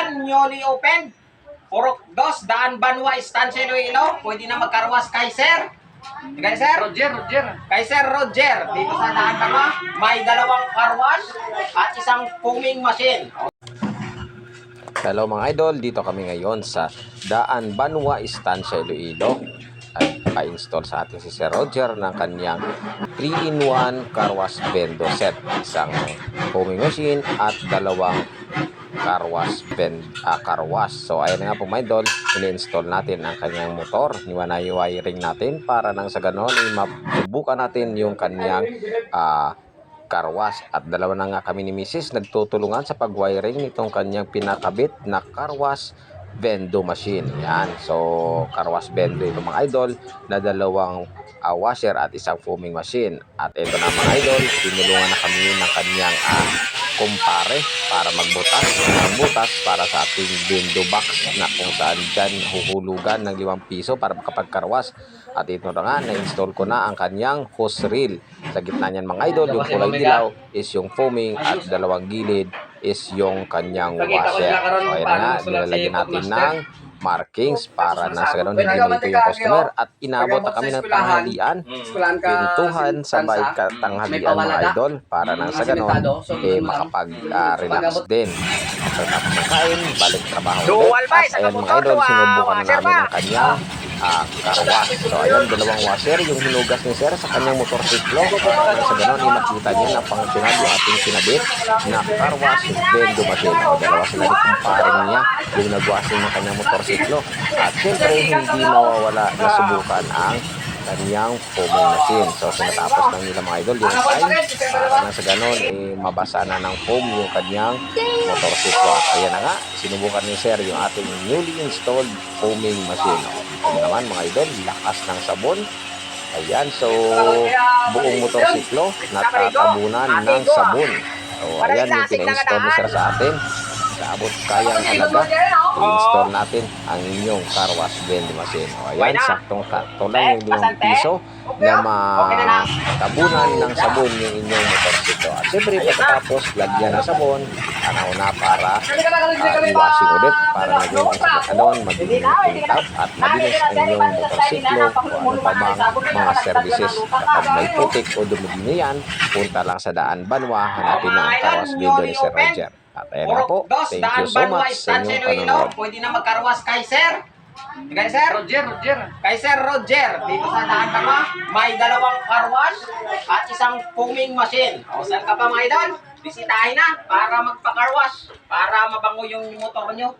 idol, newly opened. Purok 2, Daan Banwa, Estancia Iloilo. Pwede na magkarwas kay Sir. Kay Sir? Roger. Kay Sir Roger. Dito sa Daan Banwa, may dalawang carwash at isang foaming machine. Hello mga idol, dito kami ngayon sa Daan Banwa, Estancia Iloilo. At pa-install sa atin si Sir Roger ng kanyang 3-in-1 carwash bendo set. Isang foaming machine at dalawang carwash So ayan na nga po mga idol, ini-install natin ang kanyang motor. Niwanay-wiring natin para nang sa ganon masubukan natin yung kanyang carwash. At dalawa na nga kami ni Mrs. nagtutulungan sa pag-wiring nitong kanyang pinakabit na carwash bendo machine. Yan. So, carwash bendo ito mga idol na dalawang washer at isang foaming machine. At ito na mga idol, tinulungan na kami ng kanyang kumpare para magbutas ng butas para sa ating bendo box na kung saan dyan huhulugan ng 5 piso para makapagkarwas. At ito na nga, na-install ko na ang kanyang hose reel. Sa gitna niyan mga idol, yung kulay dilaw is yung foaming at dalawang gilid is yung kanyang washer. So ayan na, nilalagyan natin ng markings para na sa ganun hindi malito yung customer. At inabot na kami ng tanghalian, pintuhan sabay tanghalian mga idol para na sa ganun makapag-relax din. After na kumakain, balik trabaho ulit. At ayan mga idol, sinubukan na namin ang kanyang carwash. So ayan, dalawang washer yung hinugas ni Sir sa kanyang motorsiklo. Sa ganon, makita niya na pangsyonal yung ating sinabit na carwash bendo machine. O dalawa sila ni kumparing niya yung nagwashing ng kanyang motorsiklo. At syempre, hindi mawawala na subukan ang kanyang foaming machine. So sinatapos lang nila mga idol yung time para na sa ganon mabasa na ng foam yung kanyang motorsiklo. At ayan na nga, sinubukan ni Sir yung ating newly installed foaming machine. Ito naman mga idol, lakas ng sabon. Ayan, so buong motorsiklo natatabunan ng sabon. So ayan yung pina-install ni Sir sa atin. Sa abot kayang halaga, i-install natin ang inyong carwash bendo machine. O ayan, saktong-sakto lang yung 5 piso na matabunan ng sabon yung inyong motorsiklo. At siyempre pagkatapos lagyan ng sabon, tanaw na para i-washing ulit para naging ang sabon maging tap at malinis ang inyong motorsiklo o ano pa mga services. Kapag may putik o dumudumi yan, punta lang sa Daan Banwa, hanapin na ang carwash bendo ni Sir Roger. At ayan na po, thank you so much sa inyong panonood. Pwede na magkarwas kay Sir. Kay Sir? Roger. Kay Sir Roger. Dito sa Daan Banwa, may dalawang carwash at isang foaming machine. O saan ka pa mga idol? Bisitahin na para magpa-carwash. Para mabango yung motor nyo.